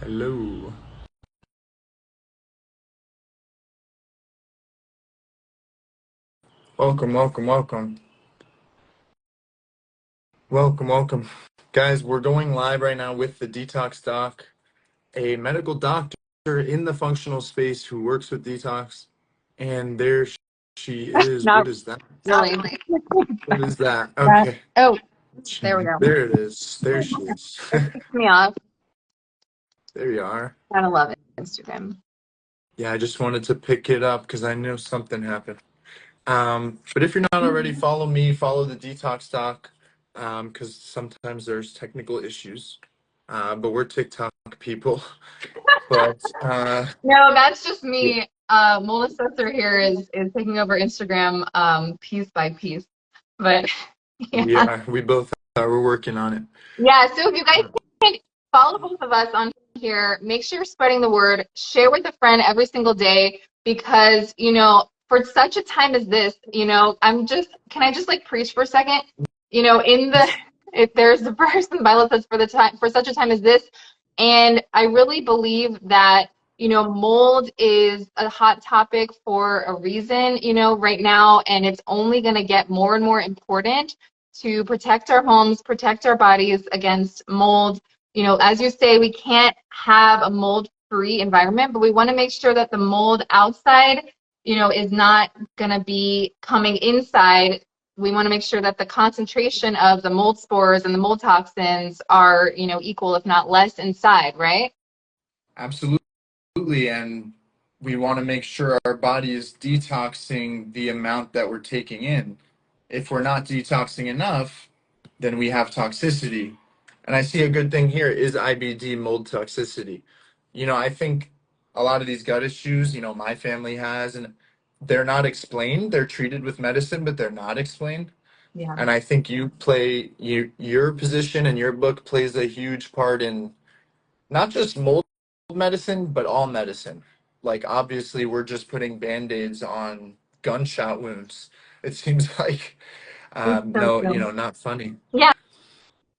Hello. Welcome, welcome, welcome. Welcome, welcome. Guys, we're going live right now with the Detox Doc, a medical doctor in the functional space who works with detox. And there she is. Not What is that? really. What is that? That, Okay. oh, there we go. There it is. There she is. It kicks me off. There you are. Gotta love it, Instagram. Yeah, I just wanted to pick it up because I knew something happened. But if you're not already, follow me, follow the Detox Doc, because sometimes there's technical issues. But we're TikTok people. But No, that's just me. Mold Assessor here is taking over Instagram piece by piece. But yeah. we both are. We're working on it. Yeah, so if you guys can follow both of us on here, make sure you're spreading the word, share with a friend every single day because, for such a time as this, can I just like preach for a second? If there's a verse in the Bible that says for such a time as this, and I really believe that, mold is a hot topic for a reason, right now, and it's only going to get more and more important to protect our homes, protect our bodies against mold. As you say, we can't have a mold-free environment, but we want to make sure that the mold outside, is not going to be coming inside. We want to make sure that the concentration of the mold spores and the mold toxins are, equal, if not less, inside, right? Absolutely. And we want to make sure our body is detoxing the amount that we're taking in. If we're not detoxing enough, then we have toxicity. And I see a good thing here is IBD mold toxicity. I think a lot of these gut issues, my family has, and they're not explained. They're treated with medicine, but they're not explained. Yeah. And I think your position and your book plays a huge part in not just mold medicine, but all medicine. Like obviously we're just putting band-aids on gunshot wounds. It seems like It's so no, true. not funny. Yeah,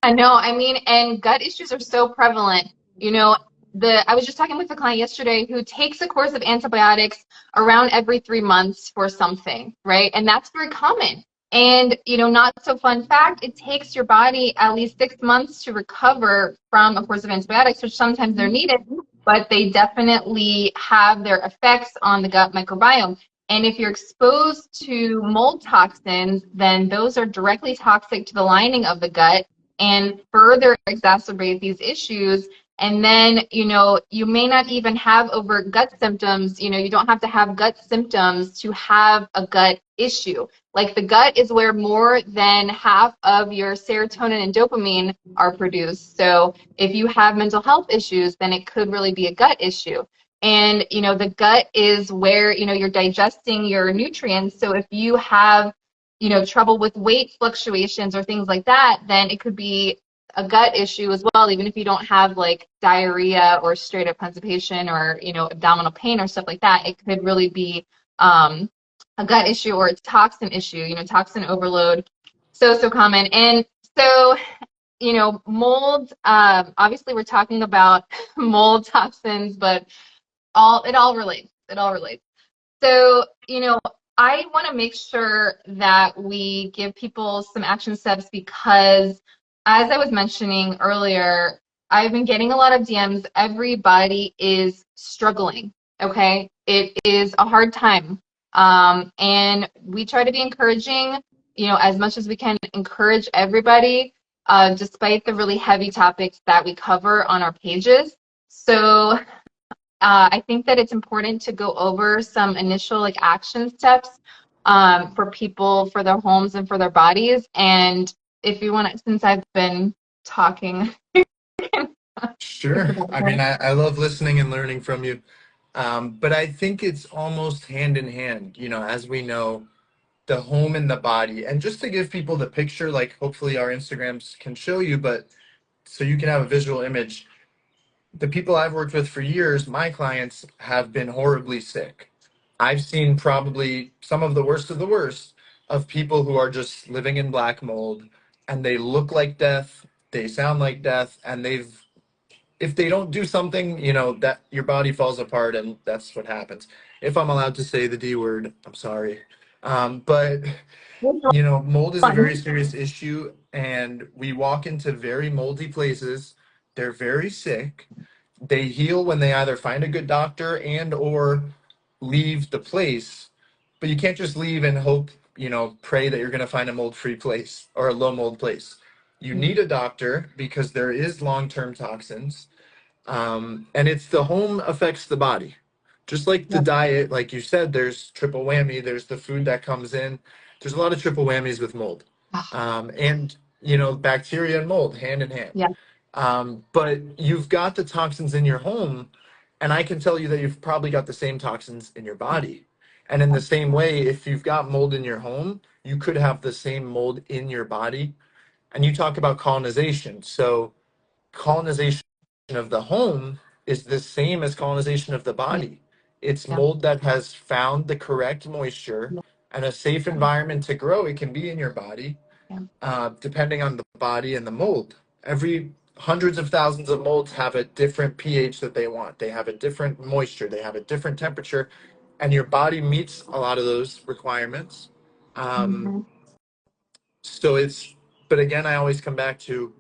I know. I mean, and gut issues are so prevalent. I was just talking with a client yesterday who takes a course of antibiotics around every 3 months for something, right? And that's very common. And, not so fun fact, it takes your body at least 6 months to recover from a course of antibiotics, which sometimes they're needed, but they definitely have their effects on the gut microbiome. And if you're exposed to mold toxins, then those are directly toxic to the lining of the gut and further exacerbate these issues. And then, you may not even have overt gut symptoms. You don't have to have gut symptoms to have a gut issue. Like the gut is where more than half of your serotonin and dopamine are produced. So if you have mental health issues, then it could really be a gut issue. And, the gut is where, you're digesting your nutrients. So if you have trouble with weight fluctuations or things like that, then it could be a gut issue as well, even if you don't have like diarrhea or straight up constipation or, abdominal pain or stuff like that. It could really be a gut issue or a toxin issue, toxin overload. So common. And so, mold, obviously we're talking about mold toxins, but it all relates. It all relates. So, I want to make sure that we give people some action steps because, as I was mentioning earlier, I've been getting a lot of DMs. Everybody is struggling, okay? It is a hard time. And we try to be encouraging, as much as we can encourage everybody, despite the really heavy topics that we cover on our pages. So, I think that it's important to go over some initial action steps for people, for their homes and for their bodies. And if you want to, since I've been talking. Sure. I mean, I love listening and learning from you. But I think it's almost hand in hand, as we know, the home and the body. And just to give people the picture, like hopefully our Instagrams can show you, but so you can have a visual image. The people I've worked with for years, my clients have been horribly sick. I've seen probably some of the worst of people who are just living in black mold and they look like death, they sound like death, and they've if they don't do something, that your body falls apart, and that's what happens. If I'm allowed to say the D word, I'm sorry. But mold is a very Fun. serious issue, and we walk into very moldy places. They're very sick. They heal when they either find a good doctor and or leave the place. But you can't just leave and hope, pray that you're going to find a mold-free place or a low mold place. You need a doctor because there is long-term toxins, and it's the home affects the body. Just like the Yep. diet, like you said, there's triple whammy. There's the food that comes in. There's a lot of triple whammies with mold, Ah, and bacteria and mold hand in hand. yeah. But you've got the toxins in your home, and I can tell you that you've probably got the same toxins in your body. And in the same way, if you've got mold in your home, you could have the same mold in your body. And you talk about colonization. So colonization of the home is the same as colonization of the Yeah. body. It's Yeah. mold that has found the correct moisture Yeah. and a safe environment to grow. It can be in your body, Yeah. depending on the body and the mold. Every hundreds of thousands of molds have a different pH that they want. They have a different moisture. They have a different temperature, and your body meets a lot of those requirements. Um, Mhm. so it's, but again, I always come back to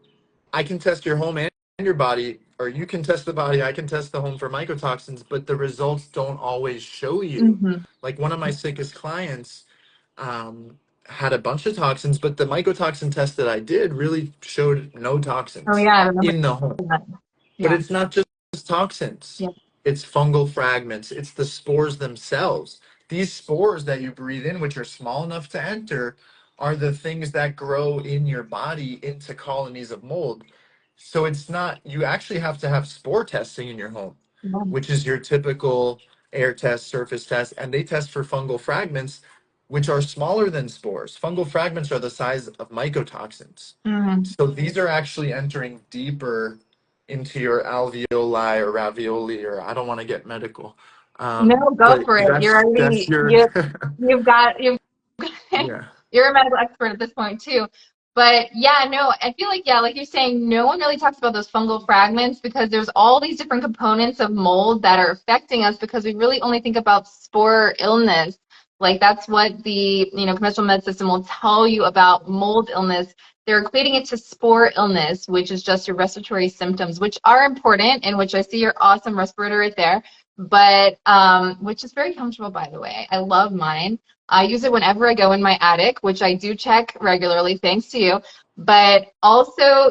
I can test your home and your body, or you can test the body, I can test the home for mycotoxins, but the results don't always show you. Mhm. Like one of my sickest clients um, had a bunch of toxins, but the mycotoxin test that I did really showed no Oh toxins yeah, I remember in the home. that. But Yeah. it's not just toxins, Yeah. it's fungal fragments, it's the spores themselves. These spores that you breathe in, which are small enough to enter, are the things that grow in your body into colonies of mold. So it's not, you actually have to have spore testing in your home, Yeah. which is your typical air test, surface test, and they test for fungal fragments, which are smaller than spores. Fungal fragments are the size of mycotoxins. Mhm. So these are actually entering deeper into your alveoli or ravioli, or I don't want to get medical. No, go But for it. You're that's already your you've yeah. you're a medical expert at this point too. But yeah, no, I feel like yeah, like you're saying, no one really talks about those fungal fragments because there's all these different components of mold that are affecting us because we really only think about spore illness. Like that's what the conventional med system will tell you about mold illness. They're equating it to spore illness, which is just your respiratory symptoms, which are important, and which I see your awesome respirator right there. But which is very comfortable, by the way. I love mine. I use it whenever I go in my attic, which I do check regularly, thanks to you. But also,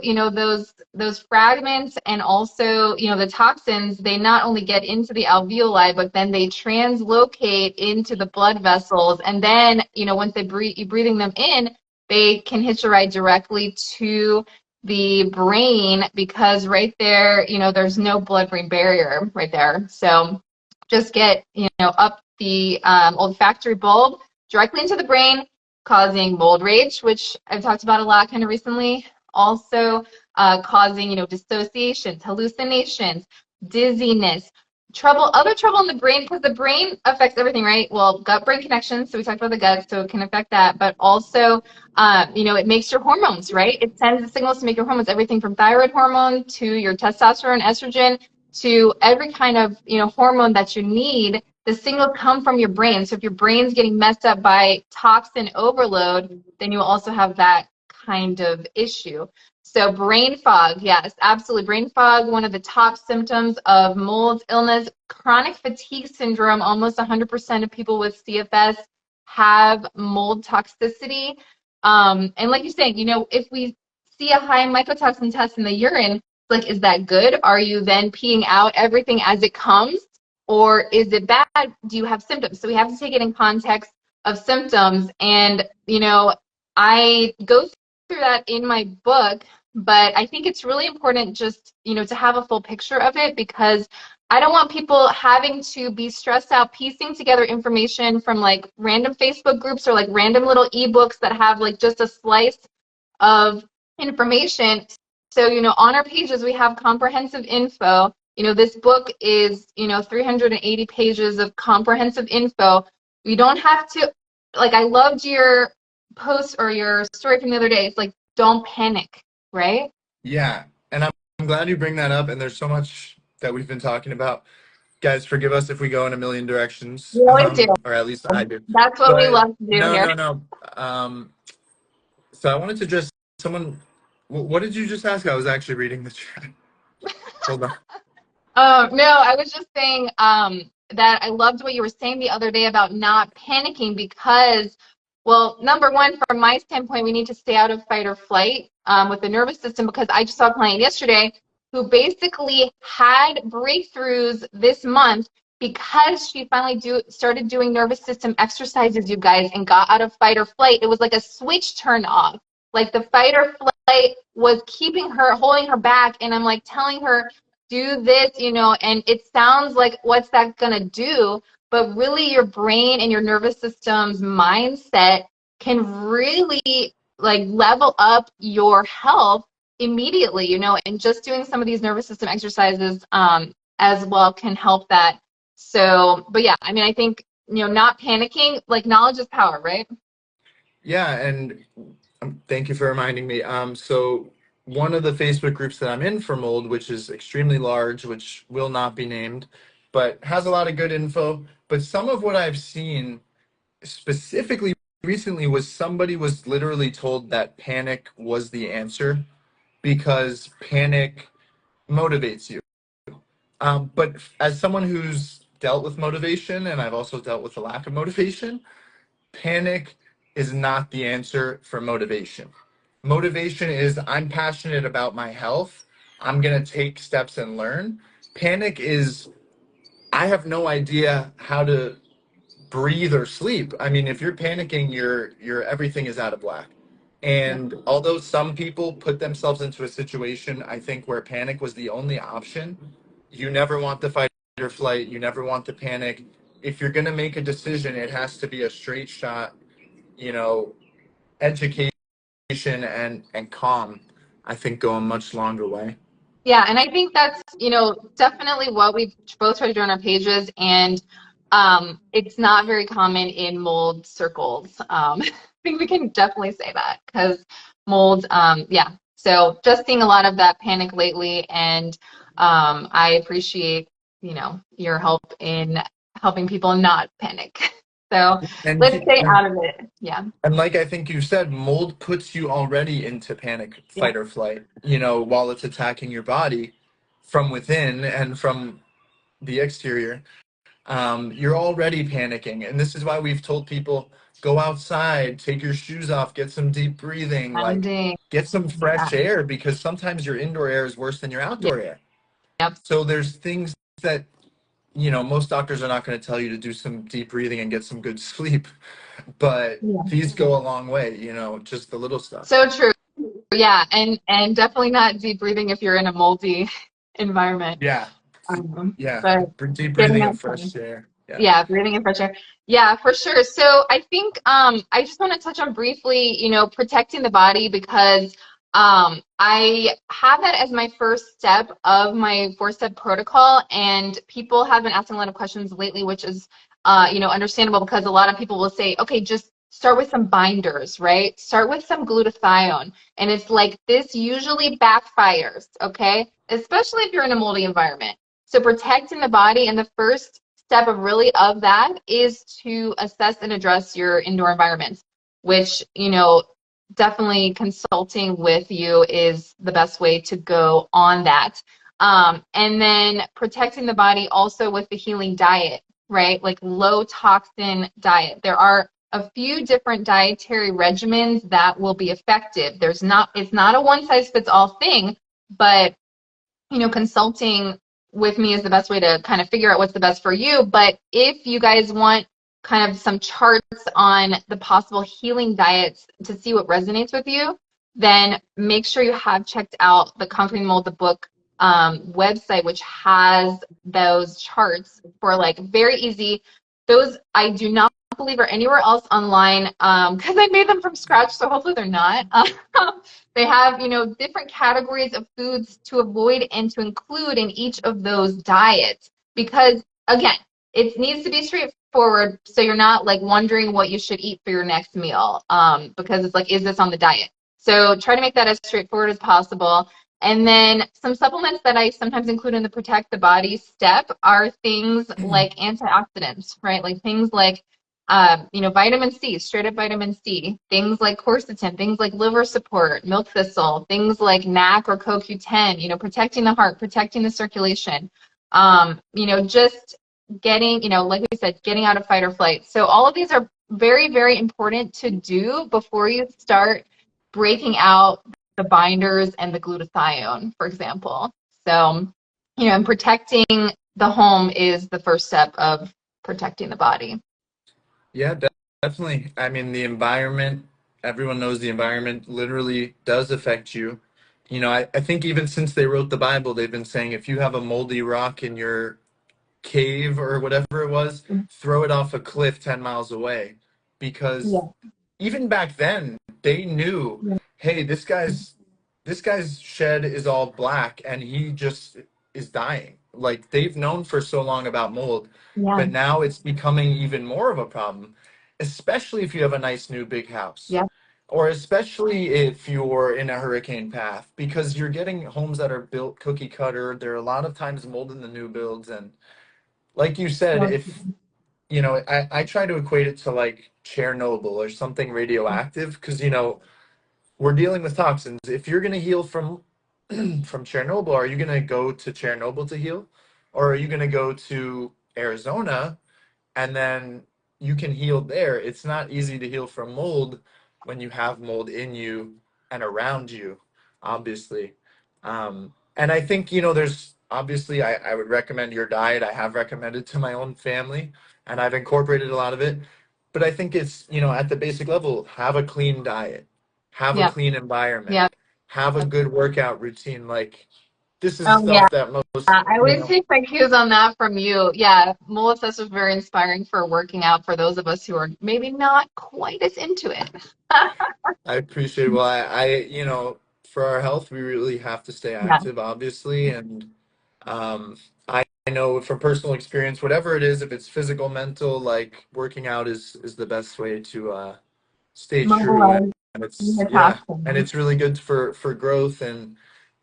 those fragments and also, the toxins, they not only get into the alveoli, but then they translocate into the blood vessels. And then, once you're breathing them in, they can hitch a ride directly to the brain because right there, there's no blood-brain barrier right there. So just get, up the olfactory bulb directly into the brain, causing mold rage, which I've talked about a lot kind of recently. Also causing, dissociations, hallucinations, dizziness, other trouble in the brain, because the brain affects everything, right? Well, gut-brain connections, so we talked about the gut, so it can affect that, but also, it makes your hormones, right? It sends the signals to make your hormones, everything from thyroid hormone to your testosterone, estrogen, to every kind of, hormone that you need. The signals come from your brain. So if your brain's getting messed up by toxin overload, then you also have that kind of issue. So brain fog, yes, absolutely. Brain fog, one of the top symptoms of mold illness. Chronic fatigue syndrome, almost 100% of people with CFS have mold toxicity. And like you're saying, if we see a high mycotoxin test in the urine, like, is that good? Are you then peeing out everything as it comes? Or is it bad? Do you have symptoms? So we have to take it in context of symptoms. And, I go through that in my book, but I think it's really important just, to have a full picture of it because I don't want people having to be stressed out piecing together information from like random Facebook groups or like random little ebooks that have like just a slice of information. So, on our pages, we have comprehensive info. This book is, 380 pages of comprehensive info. We don't have to, like, I loved your post or your story from the other day. It's like, don't panic, right? Yeah. And I'm I'm glad you bring that up, and there's so much that we've been talking about. Guys, forgive us if we go in a million directions, We always do. or at least I do. That's what we But love to do no, here. no, no. So I wanted to just someone. What did you just ask? I was actually reading the chat. Hold on. No, I was just saying that I loved what you were saying the other day about not panicking because, well, number one, from my standpoint, we need to stay out of fight or flight with the nervous system because I just saw a client yesterday who basically had breakthroughs this month because she finally started doing nervous system exercises, you guys, and got out of fight or flight. It was like a switch turned off. Like the fight or flight was keeping her, holding her back, and I'm like telling her, do this, and it sounds like what's that gonna do? But really your brain and your nervous system's mindset can really like level up your health immediately, and just doing some of these nervous system exercises as well can help that. So, but yeah, I mean, I think, not panicking, like knowledge is power, right? Yeah, and thank you for reminding me. So one of the Facebook groups that I'm in for mold, which is extremely large, which will not be named, but has a lot of good info. But some of what I've seen specifically recently was somebody was literally told that panic was the answer because panic motivates you. But as someone who's dealt with motivation, and I've also dealt with the lack of motivation, panic is not the answer for motivation. Motivation is I'm passionate about my health. I'm going to take steps and learn. Panic is I have no idea how to breathe or sleep. I mean, if you're panicking, your everything is out of whack. Yeah. And although some people put themselves into a situation, I think where panic was the only option, you never want the fight or flight. You never want the panic. If you're going to make a decision, it has to be a straight shot, you know, education and calm, I think go a much longer way. Yeah, and I think that's, definitely what we've both tried to do on our pages, and it's not very common in mold circles. I think we can definitely say that because mold, yeah. So just seeing a lot of that panic lately, and I appreciate, your help in helping people not panic. So And let's stay out of it. Yeah. and like I think you said, mold puts you already into panic, Yeah. fight or flight, while it's attacking your body from within and from the exterior. You're already panicking. And this is why we've told people go outside, take your shoes off, get some deep breathing, like Grounding. get some Yeah. fresh air because sometimes your indoor air is worse than your Yeah. outdoor air. Yep. So there's things that, most doctors are not going to tell you to do some deep breathing and get some good sleep, but Yeah. these go a long way, just the little stuff. So true. Yeah, and definitely not deep breathing if you're in a moldy environment. Yeah. Yeah. But Deep getting breathing that and fresh air. Yeah. yeah, breathing in fresh air. Yeah, for sure. So I think I just want to touch on briefly, protecting the body because I have that as my first step of my 4-step protocol, and people have been asking a lot of questions lately, which is understandable because a lot of people will say, okay, just start with some binders, right? Start with some glutathione. And it's like this usually backfires, okay? Especially if you're in a moldy environment. So protecting the body, and the first step of that is to assess and address your indoor environments, which, definitely consulting with you is the best way to go on that. And then protecting the body also with the healing diet, right? Like low toxin diet. There are a few different dietary regimens that will be effective. It's not a one size fits all thing, but consulting with me is the best way to kind of figure out what's the best for you. But if you guys want kind of some charts on the possible healing diets to see what resonates with you, then make sure you have checked out the Conquering Mold, the book website, which has those charts for like very easy. Those I do not believe are anywhere else online because I made them from scratch, so hopefully they're not. They have, different categories of foods to avoid and to include in each of those diets because, again, it needs to be straightforward so you're not like wondering what you should eat for your next meal because it's like, is this on the diet? So try to make that as straightforward as possible. And then some supplements that I sometimes include in the Protect the Body step are things like antioxidants, right? Like things like, vitamin C, straight up vitamin C, things like quercetin, things like liver support, milk thistle, things like NAC or CoQ10, protecting the heart, protecting the circulation. Just getting, like we said, getting out of fight or flight. So all of these are very, very important to do before you start breaking out the binders and the glutathione, for example. So, and protecting the home is the first step of protecting the body. Yeah, definitely. I mean, the environment, everyone knows the environment literally does affect you. I think even since they wrote the Bible, they've been saying if you have a moldy rock in your cave or whatever it was, throw it off a cliff 10 miles away. Because Yeah. even back then, they knew, hey, this guy's shed is all black and he just is dying. Like they've known for so long about mold, Yeah. but now it's becoming even more of a problem, especially if you have a nice new big house. Yeah. Or especially if you're in a hurricane path, because you're getting homes that are built cookie cutter. There are a lot of times mold in the new builds. And like you said, if I try to equate it to like Chernobyl or something radioactive because we're dealing with toxins. If you're gonna heal from from Chernobyl, are you gonna go to Chernobyl to heal, or are you gonna go to Arizona and then you can heal there? It's not easy to heal from mold when you have mold in you and around you, obviously. And I think, there's obviously, I would recommend your diet. I have recommended to my own family, and I've incorporated a lot of it. But I think it's, at the basic level, have a clean diet, have a Yeah. clean environment, Yeah. have a good workout routine. Like, this is Oh, yeah. stuff that most, I always take my cues on that from you. Yeah, Mole Assessor was very inspiring for working out for those of us who are maybe not quite as into it. I appreciate. Well, for our health, we really have to stay Yeah, active, obviously, and I know from personal experience, whatever it is, if it's physical, mental, like working out is the best way to stay true, and mobilize it's the yeah, and toxins. it's really good for growth, and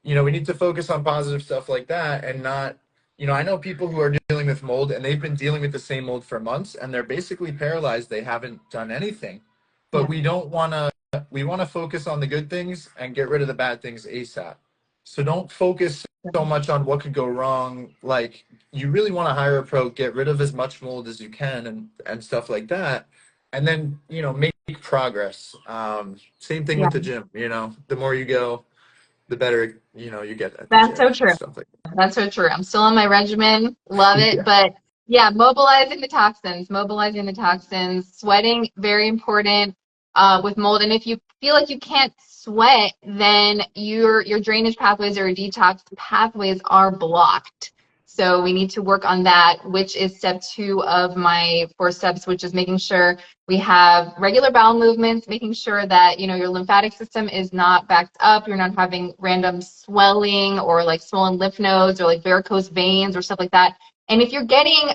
we need to focus on positive stuff like that, and not. I know people who are dealing with mold, and they've been dealing with the same mold for months, and they're basically paralyzed. They haven't done anything, but Yeah, we don't want to. We want to focus on the good things and get rid of the bad things ASAP. So don't focus so much on what could go wrong. Like you really want to hire a pro, get rid of as much mold as you can, and stuff like that, and then make progress. Same thing yeah. with the gym. The more you go, the better you get at the That's gym so and true. stuff like That's so true. I'm still on my regimen. Love that. it. Yeah. But yeah, mobilizing the toxins, sweating, very important with mold. And if you feel like you can't sweat, then your drainage pathways or your detox pathways are blocked. So we need to work on that, which is step 2 of my 4 steps, which is making sure we have regular bowel movements, making sure that, your lymphatic system is not backed up. You're not having random swelling or like swollen lymph nodes or like varicose veins or stuff like that. And if you're getting,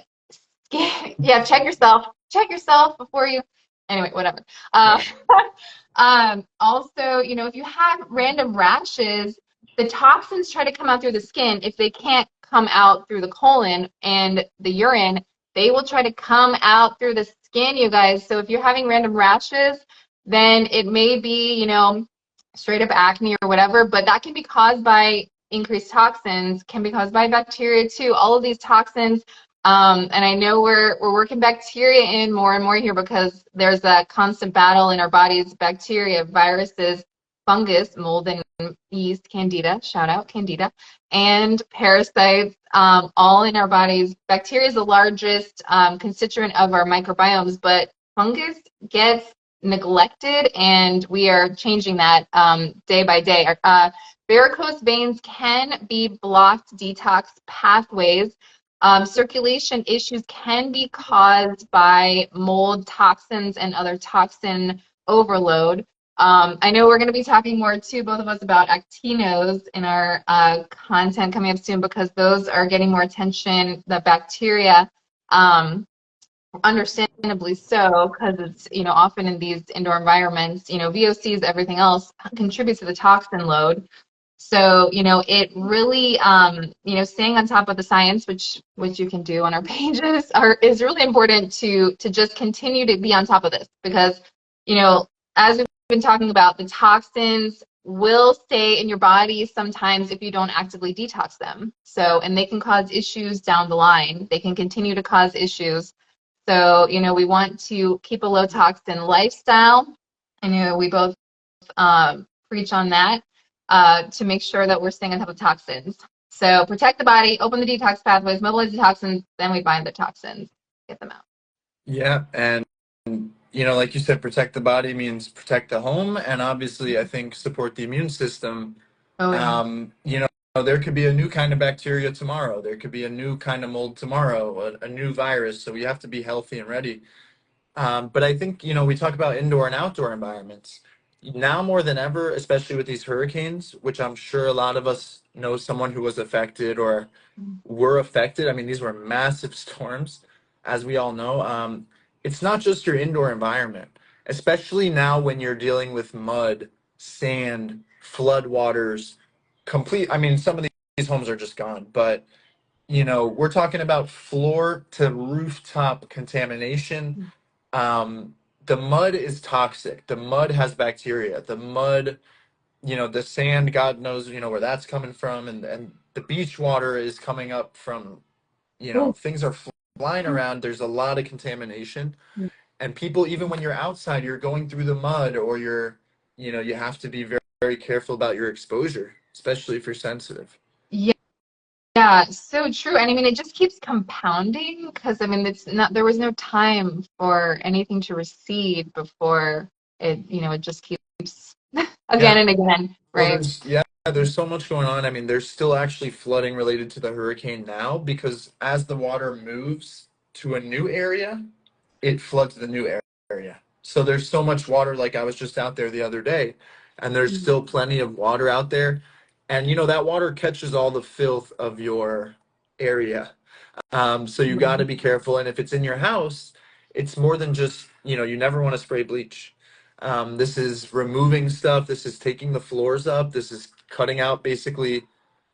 yeah, check yourself before you, anyway, whatever. Uh, Right. Also, if you have random rashes, the toxins try to come out through the skin. If they can't come out through the colon and the urine, they will try to come out through the skin, you guys. So if you're having random rashes, then it may be, straight up acne or whatever, but that can be caused by increased toxins, can be caused by bacteria too. All of these toxins, and I know we're working bacteria in more and more here because there's a constant battle in our bodies, bacteria, viruses, fungus, mold, and yeast, candida, shout out candida, and parasites, all in our bodies. Bacteria is the largest constituent of our microbiomes, but fungus gets neglected, and we are changing that day by day. Varicose veins can be blocked detox pathways. Circulation issues can be caused by mold, toxins, and other toxin overload. I know we're going to be talking more too, both of us, about actinos in our content coming up soon because those are getting more attention. The bacteria, understandably so, because it's often in these indoor environments. VOCs, everything else contributes to the toxin load. So, it really, staying on top of the science, which you can do on our pages, is really important to just continue to be on top of this because, you know, as we've been talking about, the toxins will stay in your body sometimes if you don't actively detox them. So, and they can cause issues down the line. They can continue to cause issues. So, we want to keep a low toxin lifestyle. I know we both preach on that to make sure that we're staying on top of toxins. So protect the body, open the detox pathways, mobilize the toxins, then we bind the toxins, get them out. Yeah, and like you said, protect the body means protect the home, and obviously, I think support the immune system. Oh yeah. There could be a new kind of bacteria tomorrow. There could be a new kind of mold tomorrow, a new virus. So we have to be healthy and ready. But I think, we talk about indoor and outdoor environments. Now more than ever, especially with these hurricanes, which I'm sure a lot of us know someone who was affected or were affected. I mean, these were massive storms, as we all know. It's not just your indoor environment, especially now when you're dealing with mud, sand, flood waters, I mean, some of these homes are just gone, but we're talking about floor to rooftop contamination. The mud is toxic. The mud has bacteria. The mud, the sand, God knows, where that's coming from. And the beach water is coming up from, Ooh. things are flying around. There's a lot of contamination. And people, even when you're outside, you're going through the mud or you have to be very, very careful about your exposure, especially if you're sensitive. Yeah, yeah, so true. And I mean, it just keeps compounding because I mean, there was no time for anything to recede before it just keeps again Yeah. and again, Well, right? there's so much going on. I mean, there's still actually flooding related to the hurricane now because as the water moves to a new area, it floods the new area. So there's so much water. Like I was just out there the other day, and there's still plenty of water out there. And that water catches all the filth of your area. So you got to be careful. And if it's in your house, it's more than just, you never want to spray bleach. This is removing stuff. This is taking the floors up. This is cutting out basically,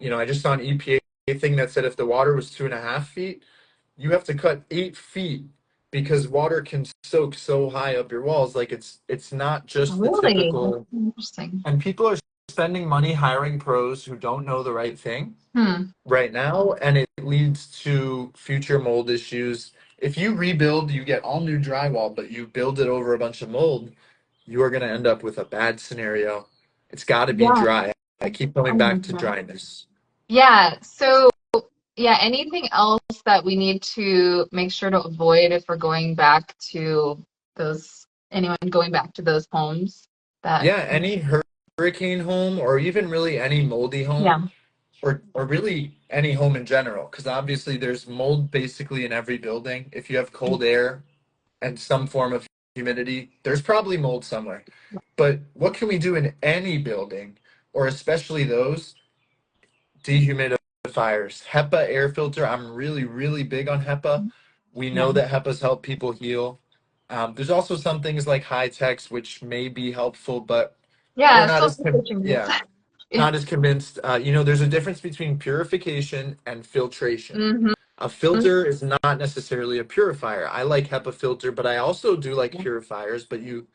I just saw an EPA thing that said if the water was 2.5 feet, you have to cut 8 feet because water can soak so high up your walls. Like it's not just the Really? That's typical, interesting. and people are spending money hiring pros who don't know the right thing Hmm. right now, and it leads to future mold issues. If you rebuild, you get all new drywall, but you build it over a bunch of mold, you are going to end up with a bad scenario. It's got to be Yeah. dry. I keep Oh coming my back to God. dryness. Yeah. So, yeah, anything else that we need to make sure to avoid if we're going back to anyone going back to those homes that, Yeah, any hurricane home or even really any moldy home yeah. or really any home in general, because obviously there's mold basically in every building. If you have cold air and some form of humidity, there's probably mold somewhere. But what can we do in any building, or especially those dehumidifiers? HEPA air filter. I'm really, really big on HEPA. We Yeah. know that HEPA's help people heal. There's also some things like high techs, which may be helpful, but we're Yeah, not still as, switching this. yeah, Yeah. not as convinced. There's a difference between purification and filtration. Mm-hmm. A filter is not necessarily a purifier. I like HEPA filter, but I also do like Yeah. purifiers, but you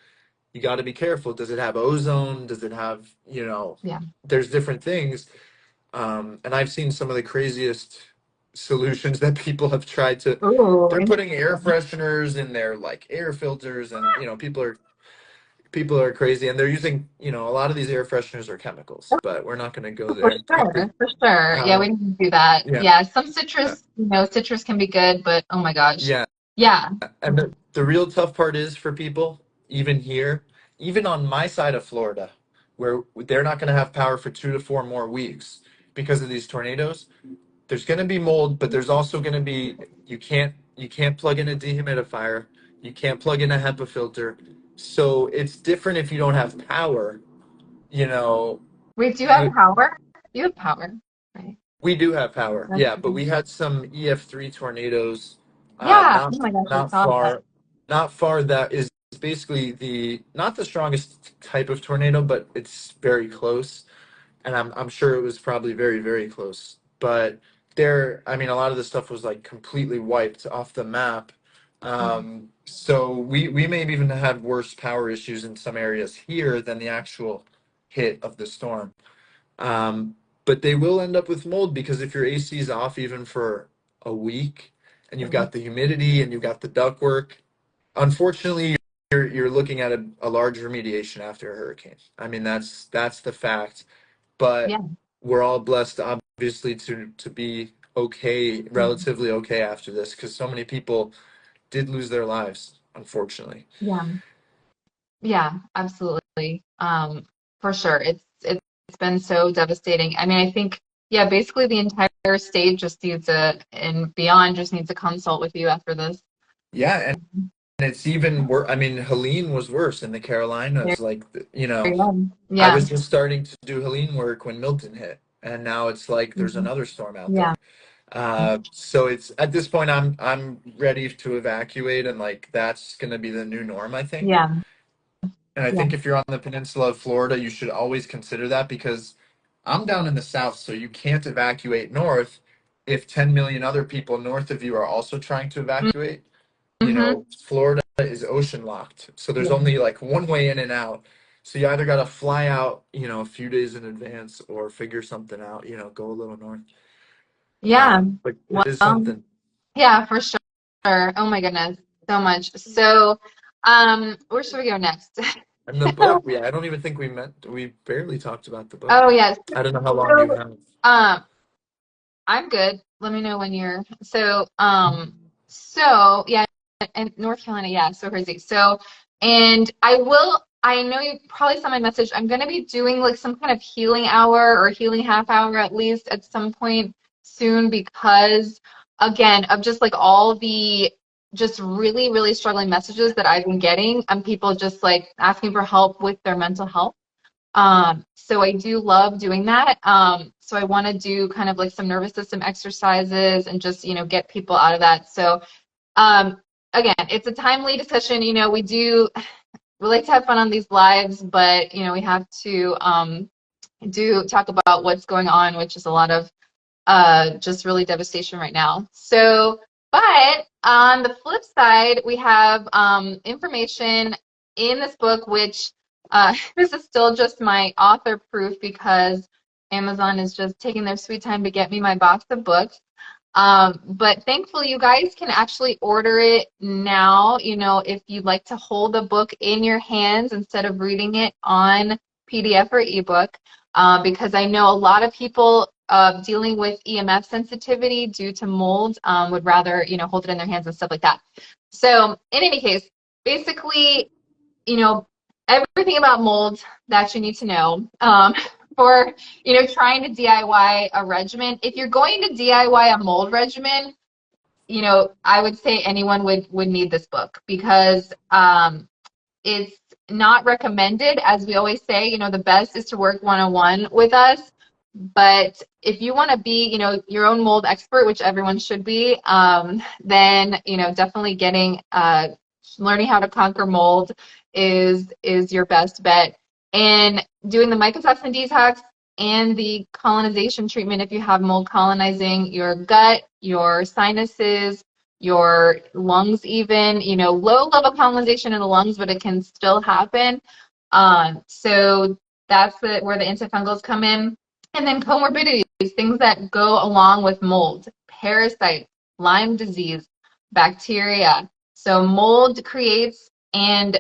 got to be careful. Does it have ozone? Does it have, Yeah. there's different things. And I've seen some of the craziest solutions that people have tried to, Oh, they're putting air interesting. fresheners in their like air filters and, people are crazy and they're using, a lot of these air fresheners are chemicals, but we're not going to go For there. sure, for sure. Yeah, we Um, can do that. yeah. Yeah, some citrus can be good, but oh my gosh. Yeah. Yeah. And the real tough part is for people, even here, even on my side of Florida, where they're not going to have power for 2 to 4 more weeks because of these tornadoes. There's going to be mold, but there's also going to be you can't plug in a dehumidifier, you can't plug in a HEPA filter. So it's different if you don't have power. You know, Wait, do you have you power? You have power, right? We do have power, That's yeah, but we had some EF3 tornadoes, yeah. Oh not my gosh, I not saw that. far, not far. That is basically the not the strongest type of tornado, but it's very close. and I'm sure it was probably very, very close. But there, I mean, a lot of the stuff was like completely wiped off the map. So we may have even had worse power issues in some areas here than the actual hit of the storm. Um, but they will end up with mold because if your AC is off even for a week and you've got the humidity and you've got the ductwork, unfortunately, you're looking at a large remediation after a hurricane. I mean, that's the fact. But Yeah. we're all blessed, obviously, to be okay, relatively okay after this, because so many people did lose their lives, unfortunately. Yeah. Yeah, absolutely. For sure. It's been so devastating. I mean, I think, yeah, basically the entire state just needs and beyond just needs a consult with you after this. Yeah, and it's even worse. I mean, Helene was worse in the There Carolinas. Like, you go. I Yeah. was just starting to do Helene work when Milton hit, and now it's like there's Mhm. another storm out Yeah. there. So it's at this point I'm ready to evacuate, and like that's gonna be the new norm, I think. Yeah. And I Yeah. think if you're on the peninsula of Florida, you should always consider that because I'm down in the south, so you can't evacuate north if 10 million other people north of you are also trying to evacuate. You Mm-hmm. know, Florida is ocean locked, so there's Yeah. only like one way in and out. So you either got to fly out, a few days in advance or figure something out, go a little north. Yeah. But it is Well, something. yeah, for sure. Oh my goodness, so much. So, where should we go next? And the book, yeah, I don't even think we barely talked about the book. Oh yes. I don't know how long you So, have. um, I'm good. Let me know when you're so yeah, and North Carolina, yeah, so crazy. So, and I know you probably saw my message. I'm gonna be doing like some kind of healing hour or healing half hour at least at some point soon because again, of just like all the just really, really struggling messages that I've been getting and people just like asking for help with their mental health. So I do love doing that. So I want to do kind of like some nervous system exercises and just, get people out of that. So, again, it's a timely discussion. We like to have fun on these lives, but, we have to, do talk about what's going on, which is a lot of, just really devastation right now. So, but on the flip side, we have, information in this book, which this is still just my author proof because Amazon is just taking their sweet time to get me my box of books. But thankfully, you guys can actually order it now, if you'd like to hold a book in your hands instead of reading it on PDF or ebook, because I know a lot of people dealing with EMF sensitivity due to mold would rather, hold it in their hands and stuff like that. So in any case, basically, you know, everything about mold that you need to know for, trying to DIY a regimen. If you're going to DIY a mold regimen, I would say anyone would need this book because it's not recommended, as we always say, the best is to work one-on-one with us. But if you want to be, your own mold expert, which everyone should be, then, definitely learning how to conquer mold is your best bet. And doing the mycotoxin detox and the colonization treatment if you have mold colonizing your gut, your sinuses, your lungs even, low level colonization in the lungs, but it can still happen. So that's where the antifungals come in. And then comorbidities, things that go along with mold, parasites, Lyme disease, bacteria. So mold creates and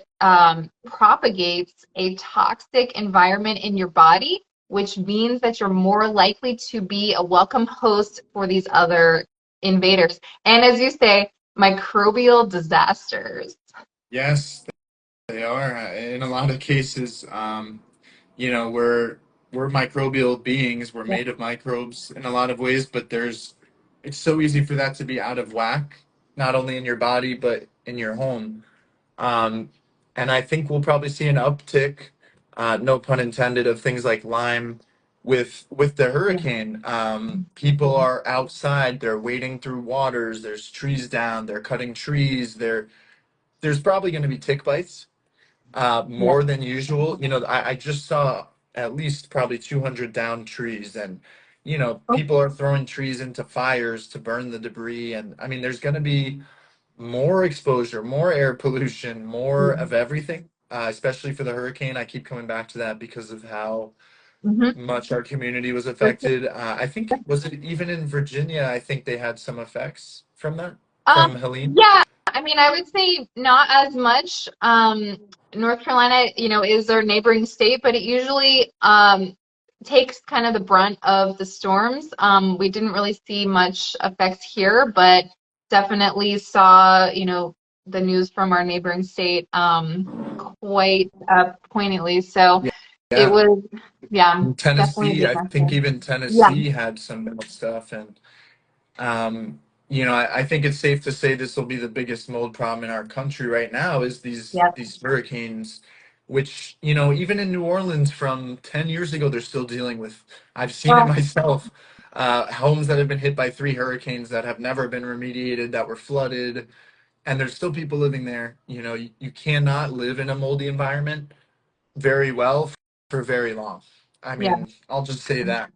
propagates a toxic environment in your body, which means that you're more likely to be a welcome host for these other invaders. And as you say, microbial disasters. Yes, they are. In a lot of cases, we're microbial beings. We're Yeah. made of microbes in a lot of ways, but it's so easy for that to be out of whack, not only in your body but in your home. Um, and I think we'll probably see an uptick, no pun intended, of things like Lyme with the Yeah. hurricane. People are outside, they're wading through waters, there's trees down, they're cutting trees, there's probably going to be tick bites, Yeah. more than usual. I just saw at least probably 200 downed trees. And, Oh, people are throwing trees into fires to burn the debris. And I mean, there's going to be more exposure, more air pollution, more yeah. of everything, especially for the hurricane. I keep coming back to that because of how Mhm. much our community was For sure. affected. I think, was it even in Virginia? I think they had some effects from that, Um, from Helene. yeah, I mean, I would say not as much. North Carolina, is our neighboring state, but it usually takes kind of the brunt of the storms. We didn't really see much effects here, but definitely saw, the news from our neighboring state quite poignantly. So Yeah. it Yeah. was, yeah, In definitely a Tennessee, I think disaster. even Yeah, Tennessee had some bad stuff. And, um, I think it's safe to say this will be the biggest mold problem in our country right now is these yeah. these hurricanes, which, even in New Orleans from 10 years ago, they're still dealing with. I've seen it Well, myself. Homes that have been hit by three hurricanes that have never been remediated, that were flooded, and there's still people living there. You cannot live in a moldy environment very well for very long. I yeah. mean, I'll just say that.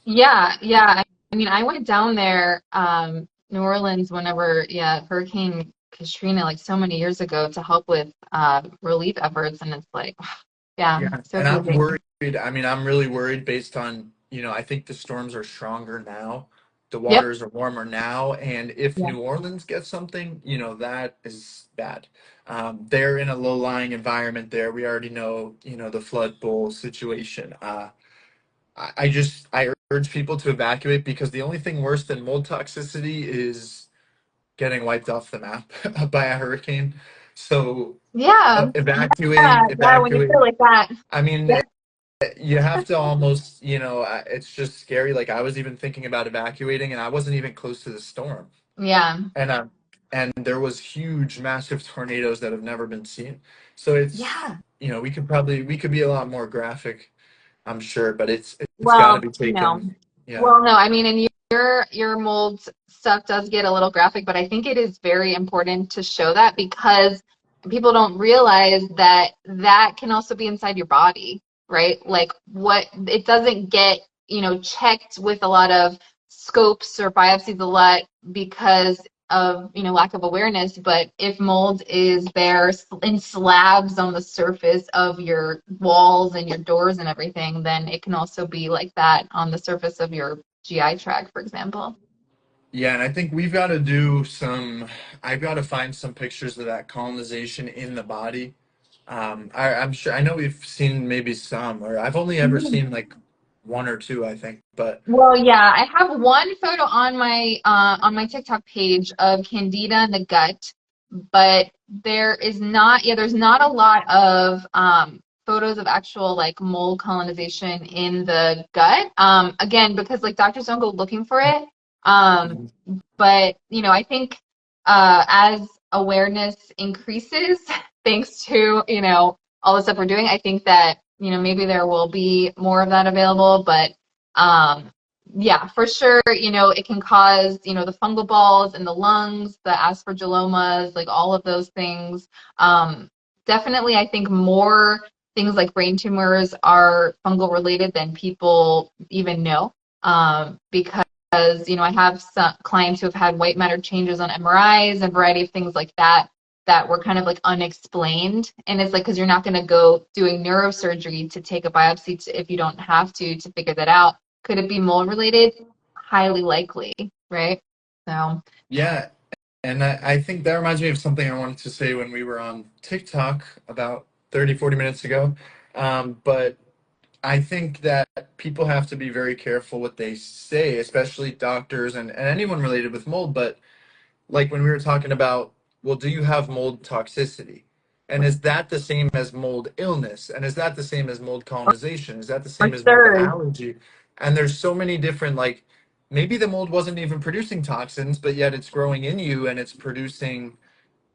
Yeah, yeah. I mean, I went down there, New Orleans, whenever, yeah, Hurricane Katrina, like so many years ago, to help with relief efforts, and it's like, yeah, Yeah, so and I'm crazy. worried. I mean, I'm really worried based on, I think the storms are stronger now. The Yep. waters are warmer now. And if Yeah. New Orleans gets something, that is bad. They're in a low-lying environment there. We already know, the flood bowl situation. I urge people to evacuate because the only thing worse than mold toxicity is getting wiped off the map by a hurricane. So Yeah. Yeah. evacuate, Yeah. When you feel evacuate. like that. I mean, Yeah. you have to almost, it's just scary. Like I was even thinking about evacuating, and I wasn't even close to the storm, Yeah. and there was huge, massive tornadoes that have never been seen. So it's, Yeah. we could be a lot more graphic, I'm sure, but it's got to Well, be no. taken. Yeah. Well, no, I mean, and your mold stuff does get a little graphic, but I think it is very important to show that because people don't realize that that can also be inside your body, right? Like what it doesn't get, checked with a lot of scopes or biopsies a lot because of, lack of awareness. But if mold is there in slabs on the surface of your walls and your doors and everything, then it can also be like that on the surface of your GI tract, for example. Yeah, and I think I've got to find some pictures of that colonization in the body. I'm sure, I know we've seen maybe some, or I've only ever seen like one or two, I think, but Well, yeah, I have one photo on my TikTok page of Candida in the gut, but there's not a lot of photos of actual like mold colonization in the gut. Again, because like doctors don't go looking for it. Um, but I think as awareness increases, thanks to all the stuff we're doing, I think that maybe there will be more of that available. But yeah, for sure, it can cause, the fungal balls in the lungs, the aspergillomas, like all of those things. Definitely, I think more things like brain tumors are fungal related than people even know. Because, I have some clients who have had white matter changes on MRIs and a variety of things like that that were kind of like unexplained. And it's like, because you're not going to go doing neurosurgery to take a biopsy if you don't have to figure that out. Could it be mold related? Highly likely, right? So, yeah. And I think that reminds me of something I wanted to say when we were on TikTok about 30, 40 minutes ago. But I think that people have to be very careful what they say, especially doctors and anyone related with mold. But like when we were talking about, well, do you have mold toxicity? And is that the same as mold illness? And is that the same as mold colonization? Is that the for same as mold sure. allergy? And there's so many different, like, maybe the mold wasn't even producing toxins, but yet it's growing in you and it's producing.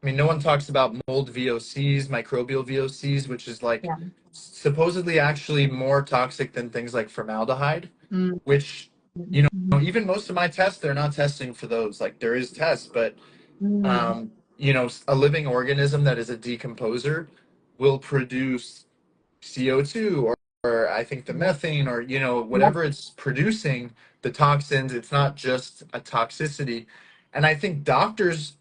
I mean, no one talks about mold VOCs, microbial VOCs, which is like Yeah. supposedly actually more toxic than things like formaldehyde, Mm, which, mm, even most of my tests, they're not testing for those. Like there is tests, but mm, a living organism that is a decomposer will produce CO2 or I think the Yep. methane or, Yep. whatever it's producing, the toxins, it's not just a toxicity. And I think doctors,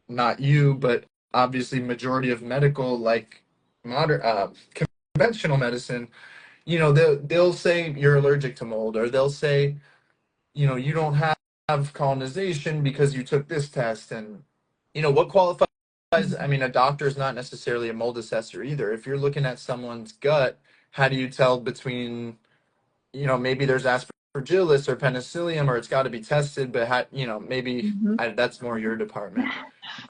not you, but obviously majority of medical, like modern, conventional medicine, they'll say you're allergic to mold, or they'll say, you don't have colonization because you took this test. And, what qualifies, I mean, a doctor is not necessarily a mold assessor either. If you're looking at someone's gut, how do you tell between, maybe there's aspergillus or penicillium, or it's got to be tested, but maybe Mhm. that's more your department.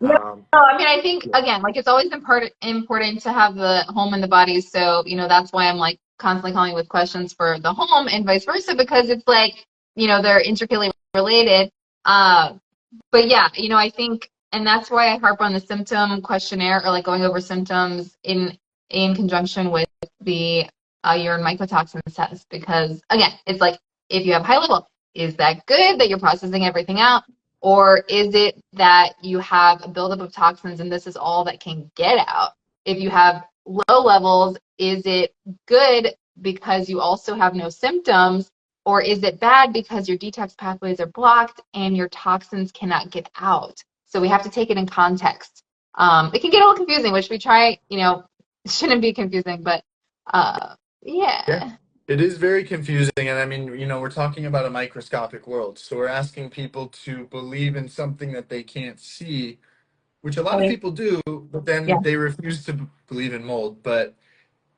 No, Um, no, I mean, I think yeah. again, like it's always important to have the home and the body. So, that's why I'm like constantly calling with questions for the home and vice versa, because it's like, they're intricately related. Uh, but yeah, I think, and that's why I harp on the symptom questionnaire, or like going over symptoms in conjunction with the urine mycotoxin test, because again, it's like if you have high level, is that good that you're processing everything out? Or is it that you have a buildup of toxins and this is all that can get out? If you have low levels, is it good because you also have no symptoms? Or is it bad because your detox pathways are blocked and your toxins cannot get out? So we have to take it in context. It can get a little confusing, which we try, it shouldn't be confusing, but Yeah. yeah. It is very confusing. And I mean, we're talking about a microscopic world. So we're asking people to believe in something that they can't see, which a lot of Right. people do, but Yeah. then they refuse to believe in mold. But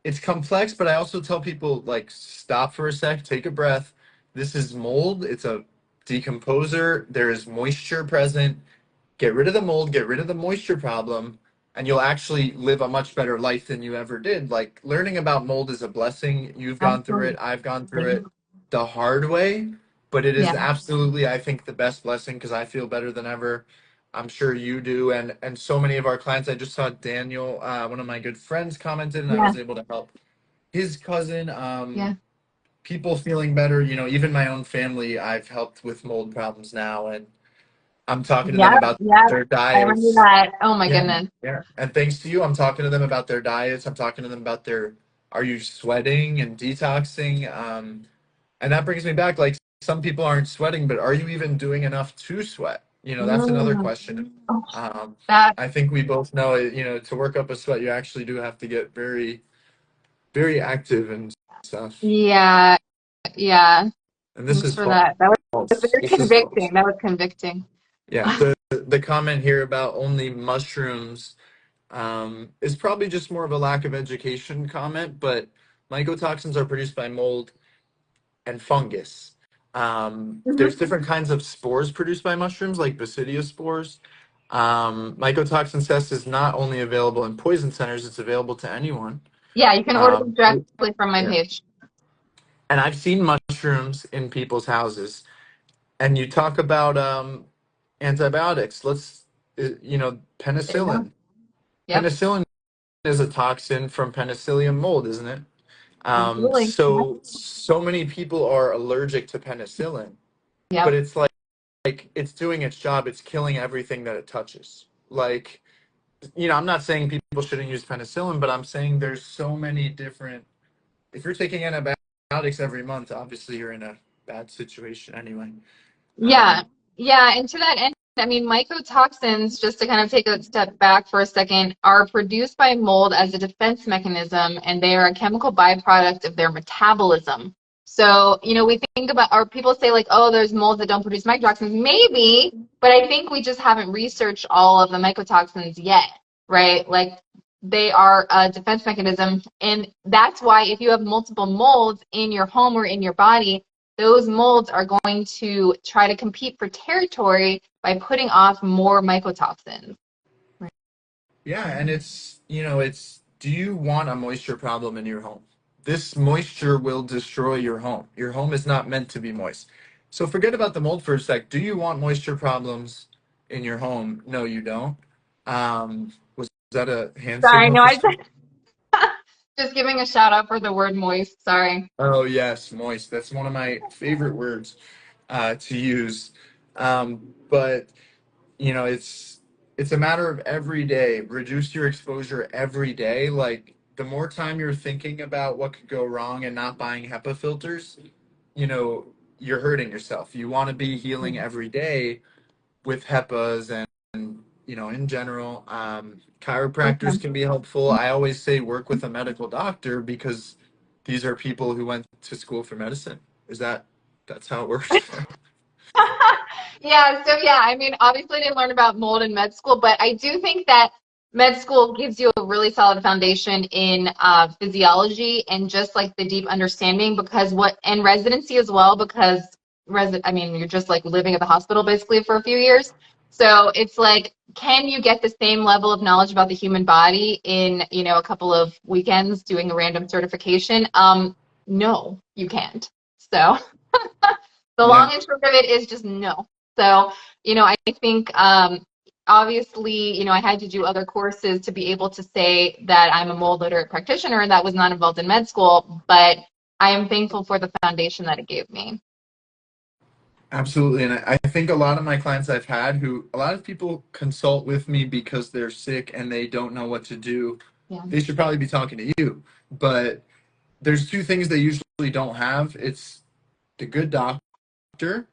it's complex, but I also tell people, like, stop for a sec, take a breath. This is mold. It's a decomposer. There is moisture present. Get rid of the mold, get rid of the moisture problem, and you'll actually live a much better life than you ever did. Like, learning about mold is a blessing. You've gone through it, Absolutely. I've gone through it the hard way, but it is Yeah. absolutely, I think, the best blessing because I feel better than ever. I'm sure you do, and so many of our clients. I just saw Daniel, one of my good friends, commented, and I Yeah. was able to help his cousin. Yeah. People feeling better. Even my own family, I've helped with mold problems now, and I'm talking to them Yeah. about Yeah. their I remember diets. that. Oh my Yeah, goodness. yeah. And thanks to you, I'm talking to them about their diets. I'm talking to them about are you sweating and detoxing? And that brings me back, like, some people aren't sweating, but are you even doing enough to sweat? That's another Mm. question. Oh, Um, that. I think we both know, to work up a sweat, you actually do have to get very, very active and stuff. Yeah. Yeah. And this Thanks is for that. That was false. very This is convicting. false. That was convicting. Yeah, the comment here about only mushrooms is probably just more of a lack of education comment, but mycotoxins are produced by mold and fungus. There's Hmm. different kinds of spores produced by mushrooms, like basidiospores. Mycotoxin test is not only available in poison centers, it's available to anyone. Yeah, you can order them Um, directly from my yeah. page. And I've seen mushrooms in people's houses. And you talk about antibiotics. There you go. Penicillin. Yep. Penicillin is a toxin from Penicillium mold, isn't it? Absolutely. Yep. So many people are allergic to penicillin, but Yep. it's like it's doing its job. It's killing everything that it touches. Like, I'm not saying people shouldn't use penicillin, but I'm saying there's so many different. If you're taking antibiotics every month, obviously you're in a bad situation anyway. Yeah. Um, Yeah. And to that end, I mean, mycotoxins, just to kind of take a step back for a second, are produced by mold as a defense mechanism, and they are a chemical byproduct of their metabolism. So, we think about, or people say like, oh, there's molds that don't produce mycotoxins. Maybe, but I think we just haven't researched all of the mycotoxins yet, right? Like, they are a defense mechanism. And that's why if you have multiple molds in your home or in your body, those molds are going to try to compete for territory by putting off more mycotoxins. Right. Yeah, and do you want a moisture problem in your home? This moisture will destroy your home. Your home is not meant to be moist. So forget about the mold for a sec. Do you want moisture problems in your home? No, you don't. Was that a hand Sorry, signal no, for I some? just giving a shout out for the word moist. Sorry. Oh, yes, moist. That's one of my favorite words to use. But it's a matter of every day. Reduce your exposure every day. Like, the more time you're thinking about what could go wrong and not buying HEPA filters, you know, you're hurting yourself. You want to be healing every day with HEPAs and you know, in general, chiropractors Okay. can be helpful. I always say work with a medical doctor because these are people who went to school for medicine. Is that's how it works? Yeah, so yeah, I mean, obviously I didn't learn about mold in med school, but I do think that med school gives you a really solid foundation in physiology and just like the deep understanding because and residency as well, because I mean, you're just like living at the hospital basically for a few years. So it's like, can you get the same level of knowledge about the human body in, you know, a couple of weekends doing a random certification? No, you can't. So the Yeah, long and short of it is just no. So, you know, I think obviously, you know, I had to do other courses to be able to say that I'm a mold literate practitioner, and that was not involved in med school, but I am thankful for the foundation that it gave me. absolutely. And I think a lot of my clients I've had who a lot of people consult with me because they're sick and they don't know what to do. Yeah. They should probably be talking to you. But there's two things they usually don't have. It's the good doctor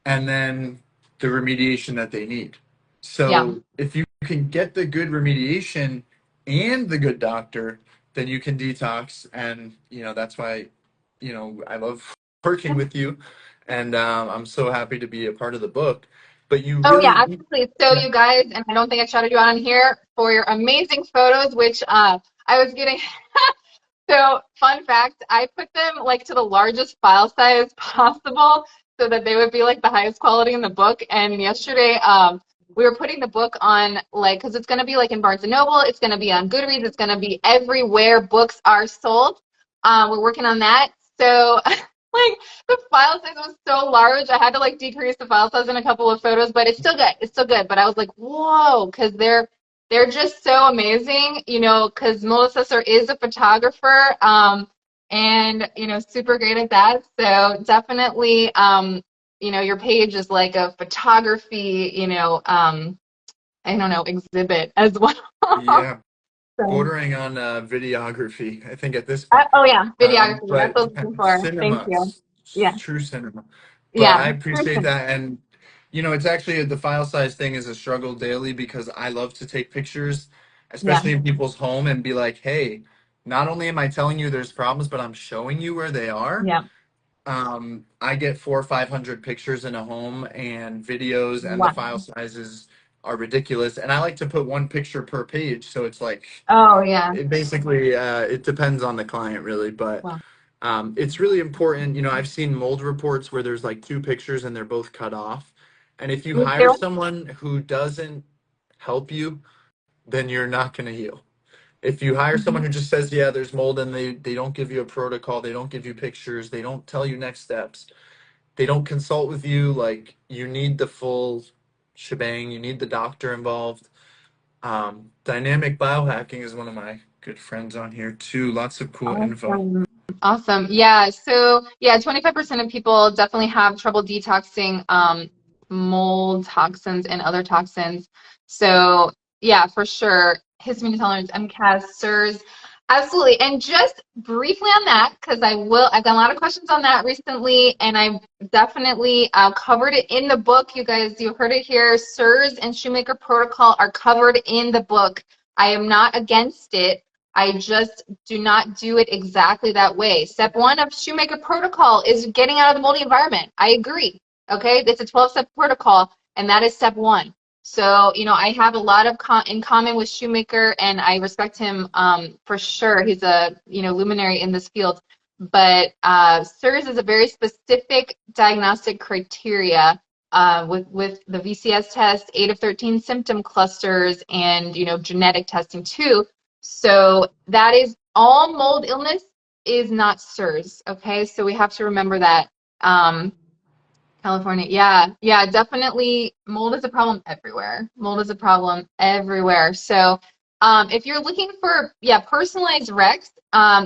and then the remediation that they need. Yeah. So if you can get the good remediation and the good doctor, then you can detox. And, you know, that's why, you know, I love working with you. And I'm so happy to be a part of the book. But you Oh yeah, really, absolutely. So yeah, you guys, and I don't think I shouted you out on here for your amazing photos, which I was getting. So, fun fact, I put them like to the largest file size possible so that they would be like the highest quality in the book. And yesterday, we were putting the book on like, because it's going to be like in Barnes and Noble, it's going to be on Goodreads, it's going to be everywhere books are sold. We're working on that. So, like, the file size was so large, I had to like decrease the file size in a couple of photos, but it's still good. It's still good. But I was like, whoa, because they're just so amazing, you know, because Assessor is a photographer, and you know, super great at that. So definitely, you know, your page is like a photography, you know, I don't know, exhibit as well. yeah, So, bordering on videography, I think at this point. oh yeah, videography. That's But what I was looking for. Thank cinema, you. Yeah, true cinema. But I yeah, appreciate that. And, you know, it's actually the file size thing is a struggle daily because I love to take pictures, yeah, especially in people's home, and be like, hey, not only am I telling you there's problems, but I'm showing you where they are. yeah. I get 400 or 500 pictures in a home and videos, and the Wow. file sizes are ridiculous. And I like to put one picture per page, so it's like Oh yeah. it basically it depends on the client really, but Wow. it's really important. You know, I've seen mold reports where there's like two pictures and they're both cut off. And if you Me hire too. someone who doesn't help you, then you're not going to heal. If you hire someone Mhm. who just says, yeah, there's mold and they don't give you a protocol, they don't give you pictures, they don't tell you next steps, they don't consult with you, like you need the full shebang, you need the doctor involved. Dynamic biohacking is one of my good friends on here too. Lots of cool info. Awesome. Awesome. Yeah. So yeah, 25% of people definitely have trouble detoxing mold toxins and other toxins. So yeah, for sure. Histamine intolerance, MCAS, SIRS. Absolutely. And just briefly on that, because I've got a lot of questions on that recently, and I definitely covered it in the book. You guys, you heard it here. SIRS and Shoemaker Protocol are covered in the book. I am not against it. I just do not do it exactly that way. Step one of Shoemaker Protocol is getting out of the moldy environment. I agree. Okay, it's a 12-step protocol, and that is step one. So, you know, I have a lot of in common with Shoemaker, and I respect him for sure. He's a, you know, luminary in this field. But SIRS is a very specific diagnostic criteria with the VCS test, 8 of 13 symptom clusters, and, you know, genetic testing too. So that is all mold illness is not SIRS. Okay, so we have to remember that. California, yeah, yeah, definitely. Mold is a problem everywhere. Mold is a problem everywhere. So, if you're looking for, yeah, personalized recs,